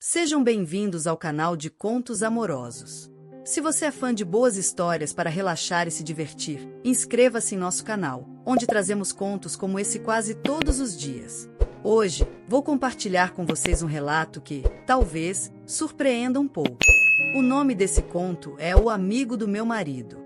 Sejam bem-vindos ao canal de Contos Amorosos. Se você é fã de boas histórias para relaxar e se divertir, inscreva-se em nosso canal, onde trazemos contos como esse quase todos os dias. Hoje, vou compartilhar com vocês um relato que, talvez, surpreenda um pouco. O nome desse conto é O Amigo do Meu Marido.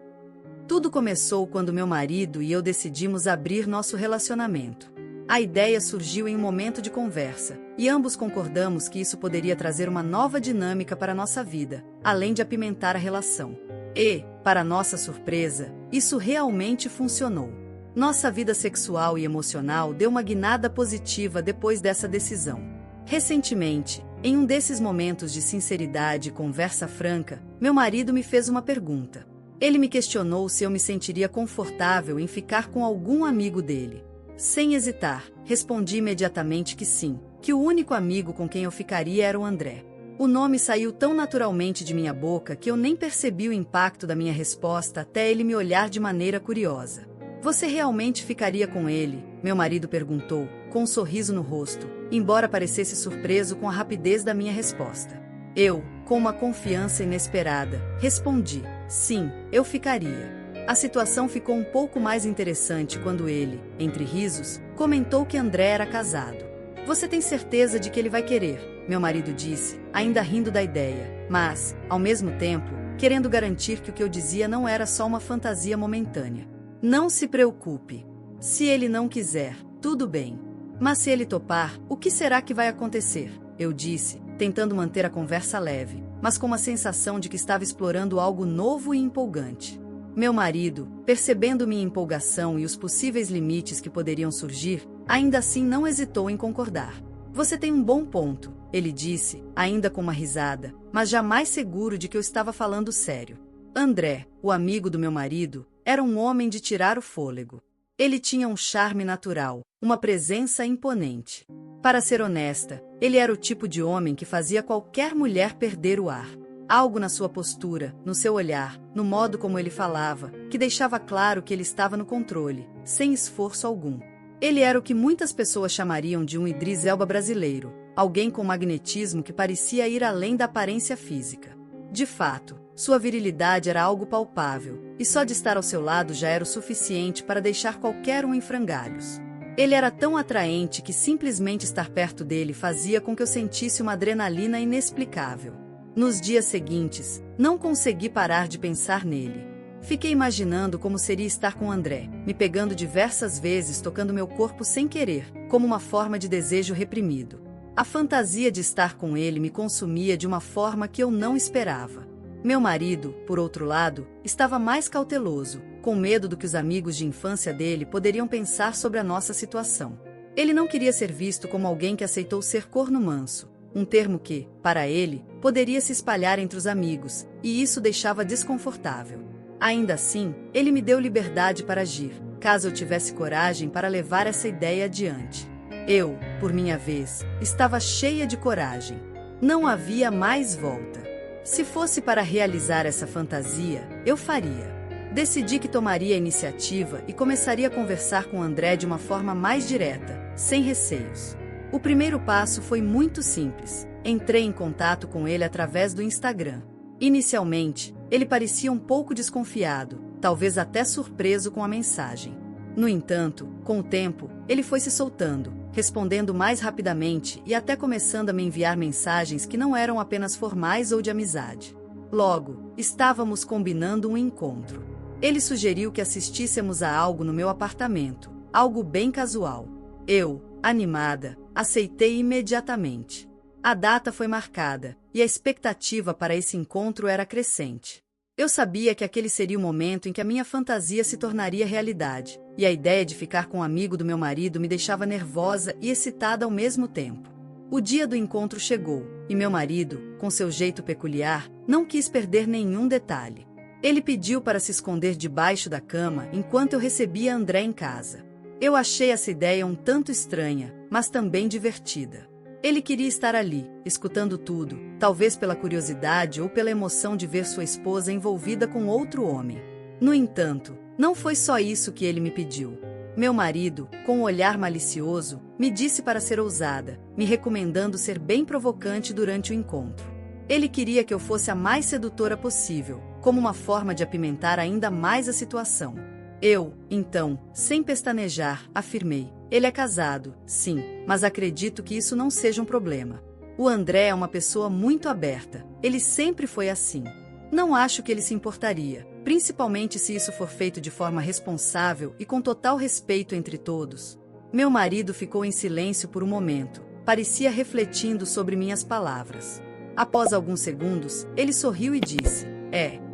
Tudo começou quando meu marido e eu decidimos abrir nosso relacionamento. A ideia surgiu em um momento de conversa, e ambos concordamos que isso poderia trazer uma nova dinâmica para a nossa vida, além de apimentar a relação. E, para nossa surpresa, isso realmente funcionou. Nossa vida sexual e emocional deu uma guinada positiva depois dessa decisão. Recentemente, em um desses momentos de sinceridade e conversa franca, meu marido me fez uma pergunta. Ele me questionou se eu me sentiria confortável em ficar com algum amigo dele. Sem hesitar, respondi imediatamente que sim, que o único amigo com quem eu ficaria era o André. O nome saiu tão naturalmente de minha boca que eu nem percebi o impacto da minha resposta até ele me olhar de maneira curiosa. Você realmente ficaria com ele? Meu marido perguntou, com um sorriso no rosto, embora parecesse surpreso com a rapidez da minha resposta. Eu, com uma confiança inesperada, respondi, sim, eu ficaria. A situação ficou um pouco mais interessante quando ele, entre risos, comentou que André era casado. Você tem certeza de que ele vai querer? Meu marido disse, ainda rindo da ideia, mas, ao mesmo tempo, querendo garantir que o que eu dizia não era só uma fantasia momentânea. Não se preocupe. Se ele não quiser, tudo bem. Mas se ele topar, o que será que vai acontecer? Eu disse, tentando manter a conversa leve, mas com uma sensação de que estava explorando algo novo e empolgante. Meu marido, percebendo minha empolgação e os possíveis limites que poderiam surgir, ainda assim não hesitou em concordar. Você tem um bom ponto, ele disse, ainda com uma risada, mas jamais seguro de que eu estava falando sério. André, o amigo do meu marido, era um homem de tirar o fôlego. Ele tinha um charme natural, uma presença imponente. Para ser honesta, ele era o tipo de homem que fazia qualquer mulher perder o ar. Algo na sua postura, no seu olhar, no modo como ele falava, que deixava claro que ele estava no controle, sem esforço algum. Ele era o que muitas pessoas chamariam de um Idris Elba brasileiro, alguém com magnetismo que parecia ir além da aparência física. De fato, sua virilidade era algo palpável, e só de estar ao seu lado já era o suficiente para deixar qualquer um em frangalhos. Ele era tão atraente que simplesmente estar perto dele fazia com que eu sentisse uma adrenalina inexplicável. Nos dias seguintes, não consegui parar de pensar nele. Fiquei imaginando como seria estar com André, me pegando diversas vezes tocando meu corpo sem querer, como uma forma de desejo reprimido. A fantasia de estar com ele me consumia de uma forma que eu não esperava. Meu marido, por outro lado, estava mais cauteloso, com medo do que os amigos de infância dele poderiam pensar sobre a nossa situação. Ele não queria ser visto como alguém que aceitou ser corno manso. Um termo que, para ele, poderia se espalhar entre os amigos, e isso deixava desconfortável. Ainda assim, ele me deu liberdade para agir, caso eu tivesse coragem para levar essa ideia adiante. Eu, por minha vez, estava cheia de coragem. Não havia mais volta. Se fosse para realizar essa fantasia, eu faria. Decidi que tomaria a iniciativa e começaria a conversar com André de uma forma mais direta, sem receios. O primeiro passo foi muito simples. Entrei em contato com ele através do Instagram. Inicialmente, ele parecia um pouco desconfiado, talvez até surpreso com a mensagem. No entanto, com o tempo, ele foi se soltando, respondendo mais rapidamente e até começando a me enviar mensagens que não eram apenas formais ou de amizade. Logo, estávamos combinando um encontro. Ele sugeriu que assistíssemos a algo no meu apartamento, algo bem casual. Eu, animada, aceitei imediatamente. A data foi marcada, e a expectativa para esse encontro era crescente. Eu sabia que aquele seria o momento em que a minha fantasia se tornaria realidade, e a ideia de ficar com um amigo do meu marido me deixava nervosa e excitada ao mesmo tempo. O dia do encontro chegou, e meu marido, com seu jeito peculiar, não quis perder nenhum detalhe. Ele pediu para se esconder debaixo da cama enquanto eu recebia André em casa. Eu achei essa ideia um tanto estranha, mas também divertida. Ele queria estar ali, escutando tudo, talvez pela curiosidade ou pela emoção de ver sua esposa envolvida com outro homem. No entanto, não foi só isso que ele me pediu. Meu marido, com um olhar malicioso, me disse para ser ousada, me recomendando ser bem provocante durante o encontro. Ele queria que eu fosse a mais sedutora possível, como uma forma de apimentar ainda mais a situação. Eu, então, sem pestanejar, afirmei: ele é casado, sim, mas acredito que isso não seja um problema. O André é uma pessoa muito aberta, ele sempre foi assim. Não acho que ele se importaria, principalmente se isso for feito de forma responsável e com total respeito entre todos. Meu marido ficou em silêncio por um momento, parecia refletindo sobre minhas palavras. Após alguns segundos, ele sorriu e disse: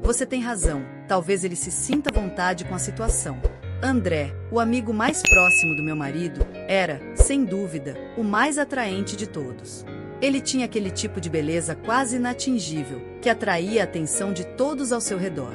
você tem razão, talvez ele se sinta à vontade com a situação. André, o amigo mais próximo do meu marido, era, sem dúvida, o mais atraente de todos. Ele tinha aquele tipo de beleza quase inatingível, que atraía a atenção de todos ao seu redor.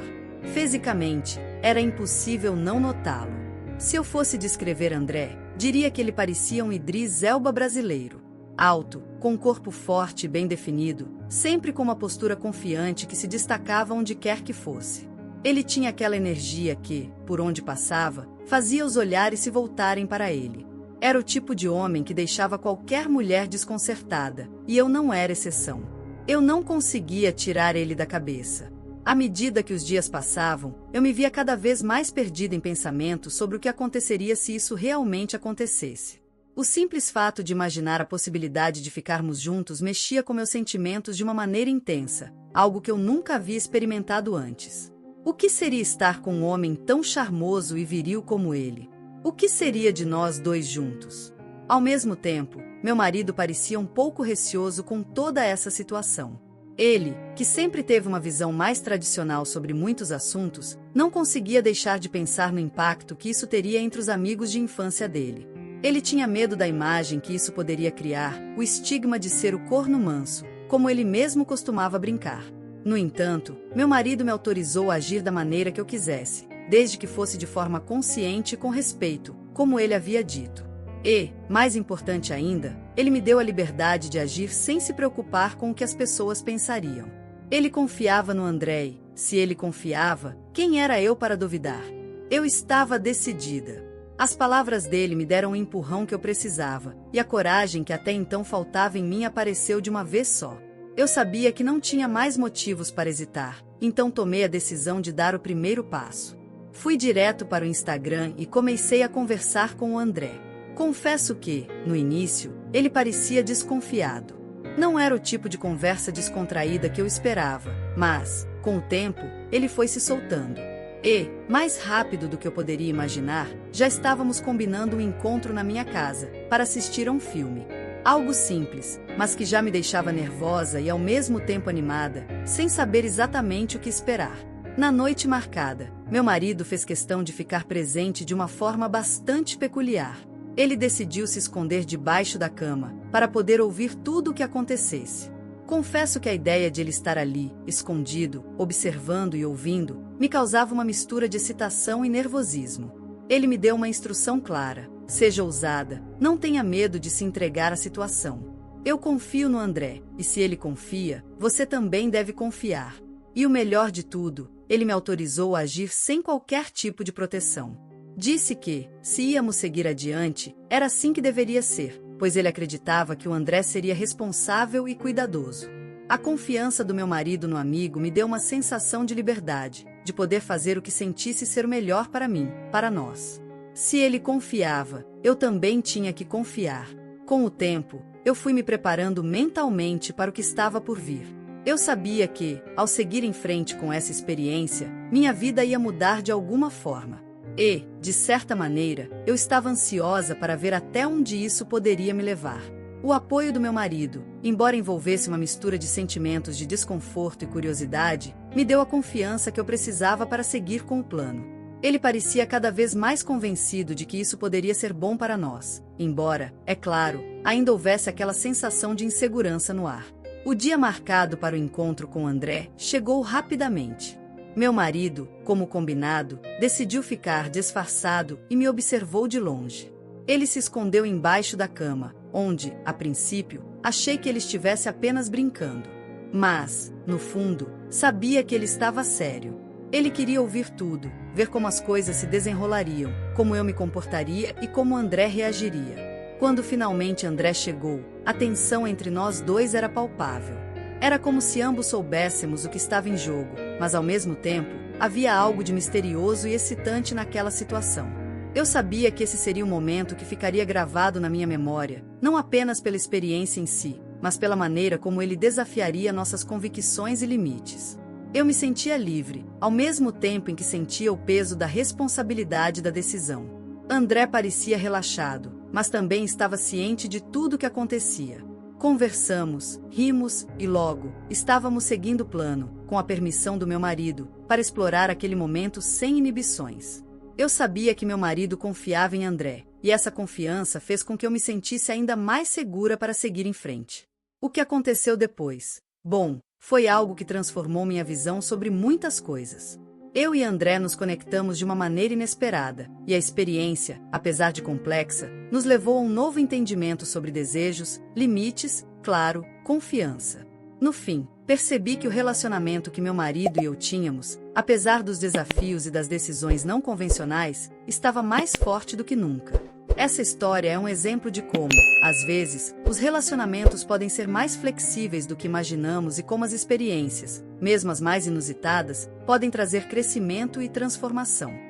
Fisicamente, era impossível não notá-lo. Se eu fosse descrever André, diria que ele parecia um Idris Elba brasileiro. Alto, com um corpo forte e bem definido, sempre com uma postura confiante que se destacava onde quer que fosse. Ele tinha aquela energia que, por onde passava, fazia os olhares se voltarem para ele. Era o tipo de homem que deixava qualquer mulher desconcertada, e eu não era exceção. Eu não conseguia tirar ele da cabeça. À medida que os dias passavam, eu me via cada vez mais perdida em pensamentos sobre o que aconteceria se isso realmente acontecesse. O simples fato de imaginar a possibilidade de ficarmos juntos mexia com meus sentimentos de uma maneira intensa, algo que eu nunca havia experimentado antes. O que seria estar com um homem tão charmoso e viril como ele? O que seria de nós dois juntos? Ao mesmo tempo, meu marido parecia um pouco receoso com toda essa situação. Ele, que sempre teve uma visão mais tradicional sobre muitos assuntos, não conseguia deixar de pensar no impacto que isso teria entre os amigos de infância dele. Ele tinha medo da imagem que isso poderia criar, o estigma de ser o corno manso, como ele mesmo costumava brincar. No entanto, meu marido me autorizou a agir da maneira que eu quisesse, desde que fosse de forma consciente e com respeito, como ele havia dito. E, mais importante ainda, ele me deu a liberdade de agir sem se preocupar com o que as pessoas pensariam. Ele confiava no André. Se ele confiava, quem era eu para duvidar? Eu estava decidida. As palavras dele me deram o empurrão que eu precisava, e a coragem que até então faltava em mim apareceu de uma vez só. Eu sabia que não tinha mais motivos para hesitar, então tomei a decisão de dar o primeiro passo. Fui direto para o Instagram e comecei a conversar com o André. Confesso que, no início, ele parecia desconfiado. Não era o tipo de conversa descontraída que eu esperava, mas, com o tempo, ele foi se soltando. E, mais rápido do que eu poderia imaginar, já estávamos combinando um encontro na minha casa, para assistir a um filme. Algo simples, mas que já me deixava nervosa e ao mesmo tempo animada, sem saber exatamente o que esperar. Na noite marcada, meu marido fez questão de ficar presente de uma forma bastante peculiar. Ele decidiu se esconder debaixo da cama, para poder ouvir tudo o que acontecesse. Confesso que a ideia de ele estar ali, escondido, observando e ouvindo, me causava uma mistura de excitação e nervosismo. Ele me deu uma instrução clara: seja ousada, não tenha medo de se entregar à situação. Eu confio no André, e se ele confia, você também deve confiar. E o melhor de tudo, ele me autorizou a agir sem qualquer tipo de proteção. Disse que, se íamos seguir adiante, era assim que deveria ser, pois ele acreditava que o André seria responsável e cuidadoso. A confiança do meu marido no amigo me deu uma sensação de liberdade, de poder fazer o que sentisse ser o melhor para mim, para nós. Se ele confiava, eu também tinha que confiar. Com o tempo, eu fui me preparando mentalmente para o que estava por vir. Eu sabia que, ao seguir em frente com essa experiência, minha vida ia mudar de alguma forma. E, de certa maneira, eu estava ansiosa para ver até onde isso poderia me levar. O apoio do meu marido, embora envolvesse uma mistura de sentimentos de desconforto e curiosidade, me deu a confiança que eu precisava para seguir com o plano. Ele parecia cada vez mais convencido de que isso poderia ser bom para nós, embora, é claro, ainda houvesse aquela sensação de insegurança no ar. O dia marcado para o encontro com André chegou rapidamente. Meu marido, como combinado, decidiu ficar disfarçado e me observou de longe. Ele se escondeu embaixo da cama, onde, a princípio, achei que ele estivesse apenas brincando. Mas, no fundo, sabia que ele estava sério. Ele queria ouvir tudo, ver como as coisas se desenrolariam, como eu me comportaria e como André reagiria. Quando finalmente André chegou, a tensão entre nós dois era palpável. Era como se ambos soubéssemos o que estava em jogo, mas ao mesmo tempo, havia algo de misterioso e excitante naquela situação. Eu sabia que esse seria um momento que ficaria gravado na minha memória, não apenas pela experiência em si, mas pela maneira como ele desafiaria nossas convicções e limites. Eu me sentia livre, ao mesmo tempo em que sentia o peso da responsabilidade da decisão. André parecia relaxado, mas também estava ciente de tudo o que acontecia. Conversamos, rimos e logo, estávamos seguindo o plano, com a permissão do meu marido, para explorar aquele momento sem inibições. Eu sabia que meu marido confiava em André, e essa confiança fez com que eu me sentisse ainda mais segura para seguir em frente. O que aconteceu depois? Bom, foi algo que transformou minha visão sobre muitas coisas. Eu e André nos conectamos de uma maneira inesperada, e a experiência, apesar de complexa, nos levou a um novo entendimento sobre desejos, limites, claro, confiança. No fim, percebi que o relacionamento que meu marido e eu tínhamos, apesar dos desafios e das decisões não convencionais, estava mais forte do que nunca. Essa história é um exemplo de como, às vezes, os relacionamentos podem ser mais flexíveis do que imaginamos e como as experiências, mesmo as mais inusitadas, podem trazer crescimento e transformação.